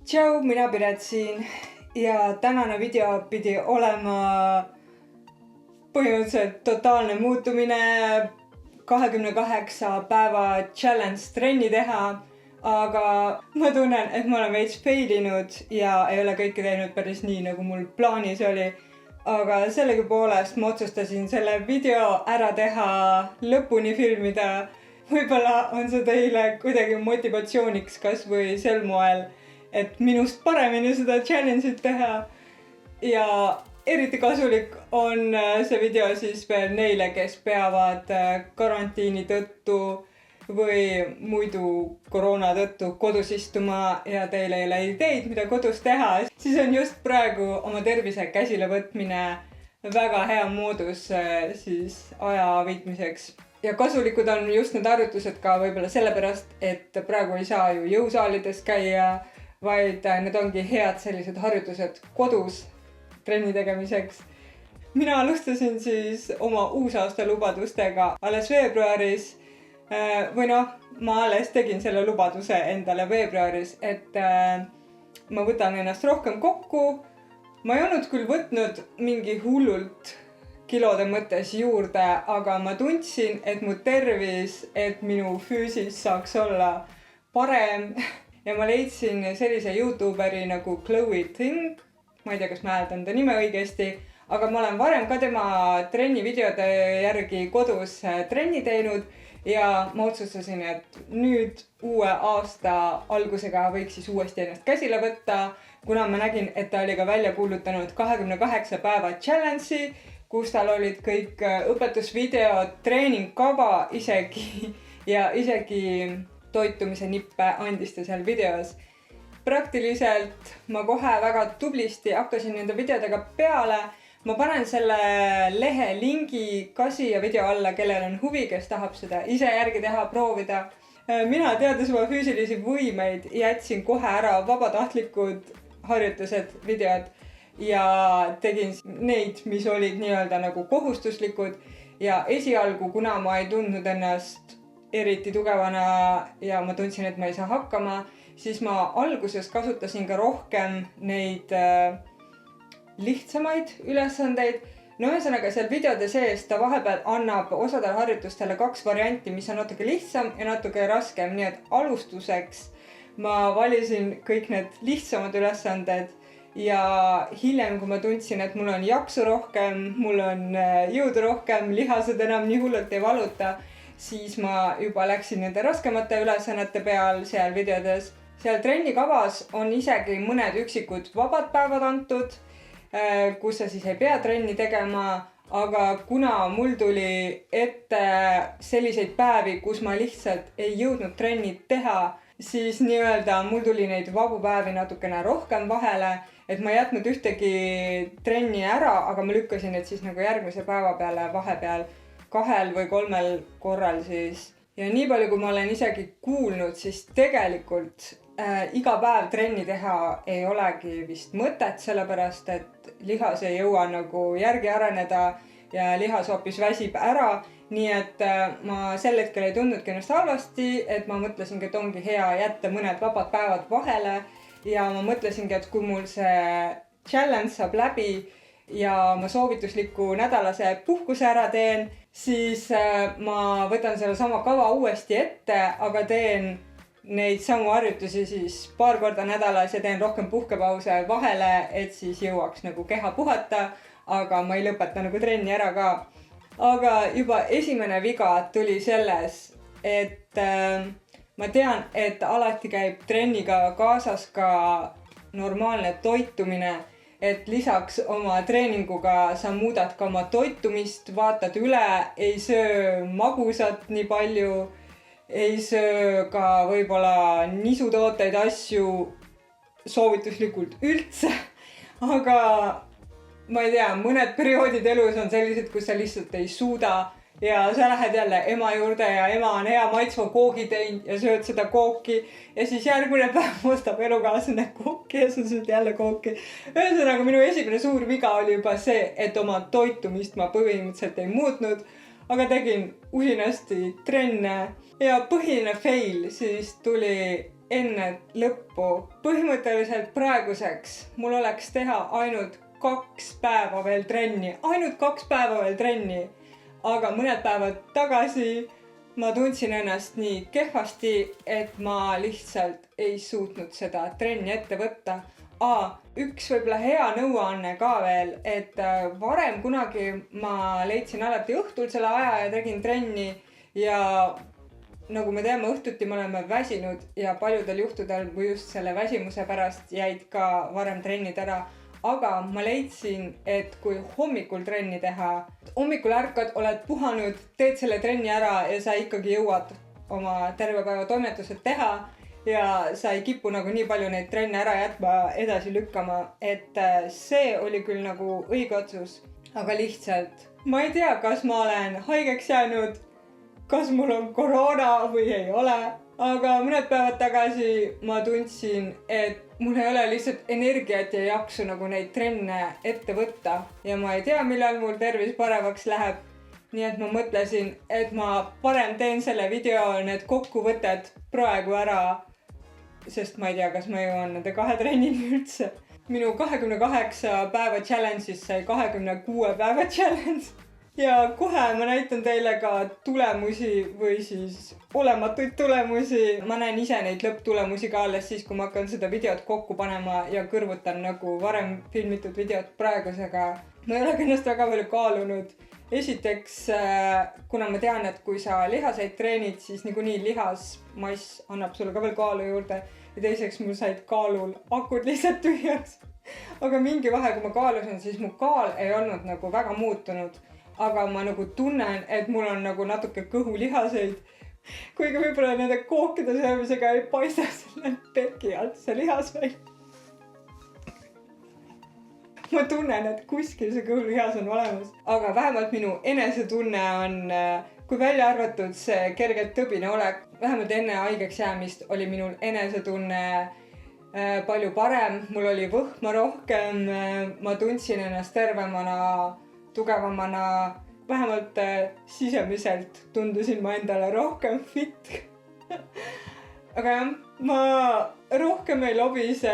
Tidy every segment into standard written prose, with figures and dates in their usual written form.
Tšau, mina Piret siin ja tänane video pidi olema põhimõtteliselt totaalne muutumine 28 päeva challenge trenni teha, aga ma tunnen, et ma olen veits failinud ja ei ole kõike teinud päris nii, nagu mul plaanis oli. Aga sellegipoolest ma otsustasin selle video ära teha, lõpuni filmida. Võib-olla on see teile kuidagi motivatsiooniks kas või sel moel, et minust paremini seda challenge'it teha. Ja eriti kasulik on see video siis veel neile, kes peavad karantiini tõttu või muidu koroona tõttu kodus istuma ja teil ei ole ideid, mida kodus teha. Siis on just praegu oma tervise käsile võtmine väga hea moodus siis aja viitmiseks. Ja kasulikud on just need harjutused ka võib-olla sellepärast, et praegu ei saa ju jõusaalides käia, vaid need ongi head sellised harjutused kodus trenni tegemiseks. Mina alustasin siis oma uusaasta lubadustega alles veebruaris. Või ma alles tegin selle lubaduse endale veebruaris, et ma võtan ennast rohkem kokku. Ma ei olnud küll võtnud mingi hullult kilode mõttes juurde, aga ma tundsin, et mu tervis, et minu füüsis saaks olla parem. Ja ma leidsin sellise YouTuberi nagu Chloe Ting. Ma ei tea, kas ma hääldan ta nime õigesti, aga ma olen varem ka tema trennivideode järgi kodus trenni teinud ja ma otsustasin, et nüüd uue aasta algusega võiks siis uuesti ennast käsile võtta, kuna ma nägin, et ta oli ka välja kuulutanud 28 päeva challenge'i, kus tal olid kõik õpetusvideod, treeningkava isegi ja isegi toitumise nippe andis ta seal videos. Praktiliselt ma kohe väga tublisti hakkasin nende videodega peale. Ma panen selle lehe lingi ka siia video alla, kellel on huvi, kes tahab seda ise järgi teha, proovida. Mina teades oma füüsilisi võimeid jätsin kohe ära vabatahtlikud harjutused, videod ja tegin neid, mis olid nii-öelda nagu kohustuslikud. Ja esialgu, kuna ma ei tundnud ennast eriti tugevana ja ma tundsin, et ma ei saa hakkama, siis ma alguses kasutasin ka rohkem neid lihtsamaid ülesandeid. Ühesõnaga seal videode sees ta vahepeal annab osadel harjutustele 2 varianti, mis on natuke lihtsam ja natuke raskem. Nii et alustuseks ma valisin kõik need lihtsamad ülesanded ja hiljem, kui ma tundsin, et mul on jaksu rohkem, mul on jõudu rohkem, lihased enam nii hullult ei valuta, siis ma juba läksin nende raskemate ülesannete peal seal videodes. Seal trennikavas on isegi mõned üksikud vabad päevad antud, kus sa siis ei pea trenni tegema, aga kuna mul tuli ette selliseid päevi, kus ma lihtsalt ei jõudnud trenni teha, siis nii-öelda mul tuli neid vabu päevi natukene rohkem vahele, et ma ei jätnud ühtegi trenni ära, aga ma lükkasin need siis nagu järgmise päeva peale vahepeal 2 või 3 korral siis. Ja nii palju, kui ma olen isegi kuulnud, siis tegelikult iga päev trenni teha ei olegi vist mõtet, sellepärast et lihas ei jõua nagu järgi areneda ja lihas hoopis väsib ära. Nii et ma sel hetkel ei tundnudki ennast halvasti, et ma mõtlesingi, et ongi hea jätta mõned vabad päevad vahele ja ma mõtlesingi, et kui mul see challenge saab läbi ja ma soovitusliku nädalase puhkuse ära teen, siis ma võtan selle sama kava uuesti ette, aga teen neid samu harjutusi siis paar korda nädalas ja teen rohkem puhkepause vahele, et siis jõuaks nagu keha puhata, aga ma ei lõpeta nagu trenni ära ka. Aga juba esimene viga tuli selles, et ma tean, et alati käib trenniga kaasas ka normaalne toitumine, et lisaks oma treeninguga sa muudad ka oma toitumist, vaatad üle, ei söö magusat nii palju, ei söö ka võib-olla nisutooteid, asju soovituslikult üldse, aga ma ei tea, mõned perioodid elus on sellised, kus sa lihtsalt ei suuda ja sa lähed jälle ema juurde ja ema on hea maitsva koogi teinud ja sööd seda kooki ja siis järgmine päev ostab elukaaslane kooki ja sa sööd jälle kooki. Ühesõnaga, minu esimene suur viga oli juba see, et oma toitumist ma põhimõtteliselt ei muutnud, aga tegin usinasti trenne ja põhiline fail siis tuli enne lõppu. Põhimõtteliselt praeguseks mul oleks teha ainult 2 päeva veel trenni, ainult 2 päeva veel trenni. Aga mõned päevad tagasi ma tundsin ennast nii kehvasti, et ma lihtsalt ei suutnud seda trenni ette võtta. Üks võib-olla hea nõuanne ka veel, et varem kunagi ma leidsin alati õhtul selle aja ja tegin trenni ja nagu me teame, õhtuti me oleme väsinud ja paljudel juhtudel või just selle väsimuse pärast jäid ka varem trennid ära. Aga ma leidsin, et kui hommikul trenni teha, hommikul ärkad, oled puhanud, teed selle trenni ära ja sa ikkagi jõuad oma terve päeva toimetused teha ja sa ei kipu nagu nii palju neid trenne ära jätma, edasi lükkama, et see oli küll nagu õige otsus, aga lihtsalt ma ei tea, kas ma olen haigeks jäänud, kas mul on koroona või ei ole, aga mõned päevad tagasi ma tundsin, et mul ei ole lihtsalt energiat ja jaksu nagu neid trenne ette võtta ja ma ei tea, millal mul tervis paremaks läheb. Nii et ma mõtlesin, et ma parem teen selle video need kokkuvõtted praegu ära, sest ma ei tea, kas ma jõuan nende 2 trennini üldse. Minu 28 päeva challenge'is sai 26 päeva challenge ja kohe ma näitan teile ka tulemusi või siis olematuid tulemusi. Ma näen ise neid lõpptulemusi ka alles siis, kui ma hakkan seda videot kokku panema ja kõrvutan nagu varem filmitud videot praegusega. Ma ei ole ennast väga palju kaalunud. Esiteks, kuna ma tean, et kui sa lihaseid treenid, siis niikuinii lihasmass annab sulle ka veel kaalu juurde. Ja teiseks mul said kaalul akud lihtsalt tühjaks. Aga mingi vahe, kui ma kaalusin, siis mu kaal ei olnud nagu väga muutunud. Aga ma nagu tunnen, et mul on nagu natuke kõhulihaseid. Kuigi võib-olla nende kookide söömisega ei paista selle peki alt see lihas välja. Ma tunnen, et kuskil see kõhulihas on olemas. Aga vähemalt minu enesetunne on, kui välja arvatud see kergelt tõbine olek, vähemalt enne haigeks jäämist oli minul enesetunne palju parem. Mul oli võhma rohkem, ma tundsin ennast tervemana, tugevamana, vähemalt sisemiselt tundusin ma endale rohkem fit. Aga jah, ma rohkem ei lobise.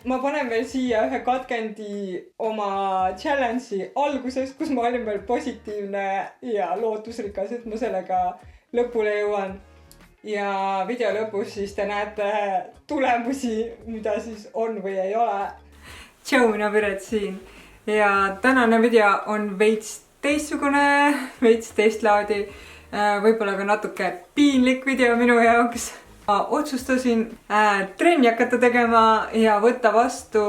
Ma panen veel siia ühe katkendi oma challenge'i algusest, kus ma olin veel positiivne ja lootusrikas, et ma sellega lõpule jõuan. Ja video lõpus siis te näete tulemusi, mida siis on või ei ole. Tšau, mina Piret siin. Ja tänane video on veits teistsugune, veits teistlaadi, võib-olla ka natuke piinlik video minu jaoks. Ma otsustasin trenni hakata tegema ja võtta vastu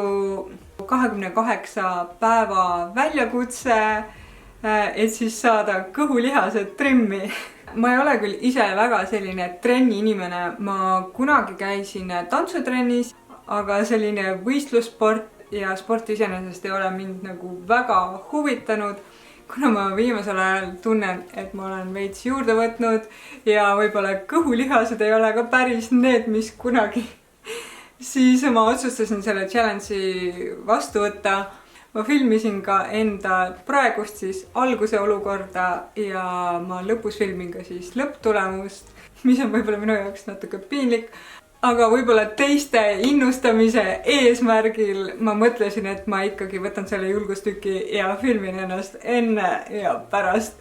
28 päeva väljakutse, et siis saada kõhulihased trimmi. Ma ei ole küll ise väga selline trenni inimene, ma kunagi käisin tantsutrennis, aga selline võistlussport ja sport iseenesest ei ole mind nagu väga huvitanud, kuna ma viimasel ajal tunnen, et ma olen veits juurde võtnud ja võib-olla kõhulihased ei ole ka päris need, mis kunagi. Siis ma otsustasin selle challenge'i vastu võtta. Ma filmisin ka enda praegust siis alguse olukorda ja ma lõpus filmin ka siis lõpptulemust, mis on võib-olla minu jaoks natuke piinlik. Aga võib-olla teiste innustamise eesmärgil ma mõtlesin, et ma ikkagi võtan selle julgustüki ja filmin ennast enne ja pärast.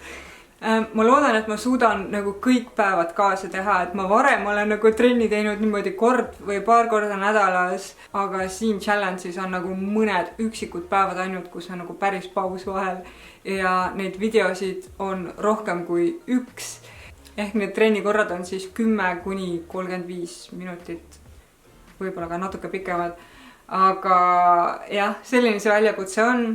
Ma loodan, et ma suudan nagu kõik päevad kaasa teha, et ma varem olen nagu trenni teinud niimoodi kord või paar korda nädalas, aga siin challenge'is on nagu mõned üksikud päevad ainult, kus on nagu päris paus vahel ja neid videosid on rohkem kui 1. Ehk need trennikorrad on siis 10–35 minutit, võib-olla ka natuke pikemad. Aga jah, selline see väljakutse on.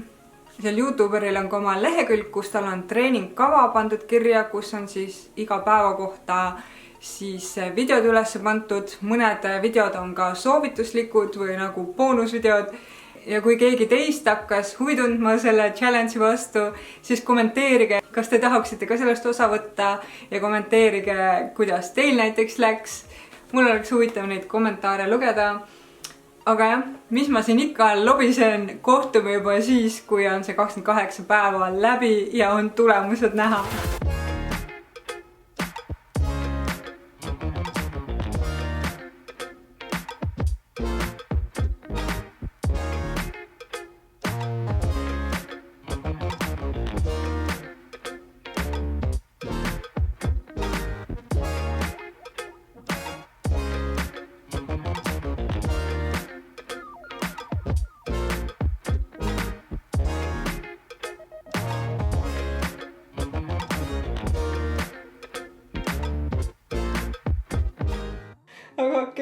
Seal YouTuberil on ka oma lehekülg, kus tal on treeningkava pandud kirja, kus on siis iga päeva kohta siis videod üles pandud. Mõned videod on ka soovituslikud või nagu boonusvideod. Ja kui keegi teist hakkas huvi tundma selle challenge'i vastu, siis kommenteerige, kas te tahaksite ka sellest osa võtta ja kommenteerige, kuidas teil näiteks läks. Mul oleks huvitav neid kommentaare lugeda. Aga jah, mis ma siin ikka lobisen, kohtume juba siis, kui on see 28 päeva läbi ja on tulemused näha.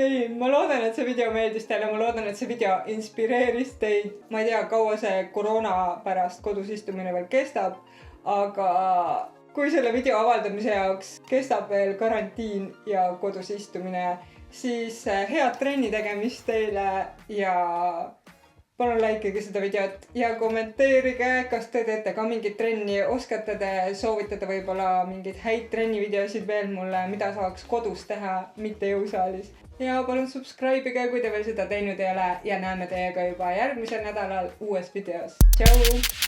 okei, ma loodan, et see video meeldis teile, ma loodan, et see video inspireeris teid. Ma ei tea, kaua see koroona pärast kodus istumine veel kestab, aga kui selle video avaldamise jaoks kestab veel karantiin ja kodus istumine, siis head trenni tegemist teile ja palun likeige seda videot ja kommenteerige, kas te teete ka mingit trenni, oskate te soovitada võib-olla mingeid häid trennivideosid veel mulle, mida saaks kodus teha, mitte jõusaalis. Ja palun subscribe'ige, kui te veel seda teinud ei ole ja näeme teiega juba järgmisel nädalal uues videos. Tšau!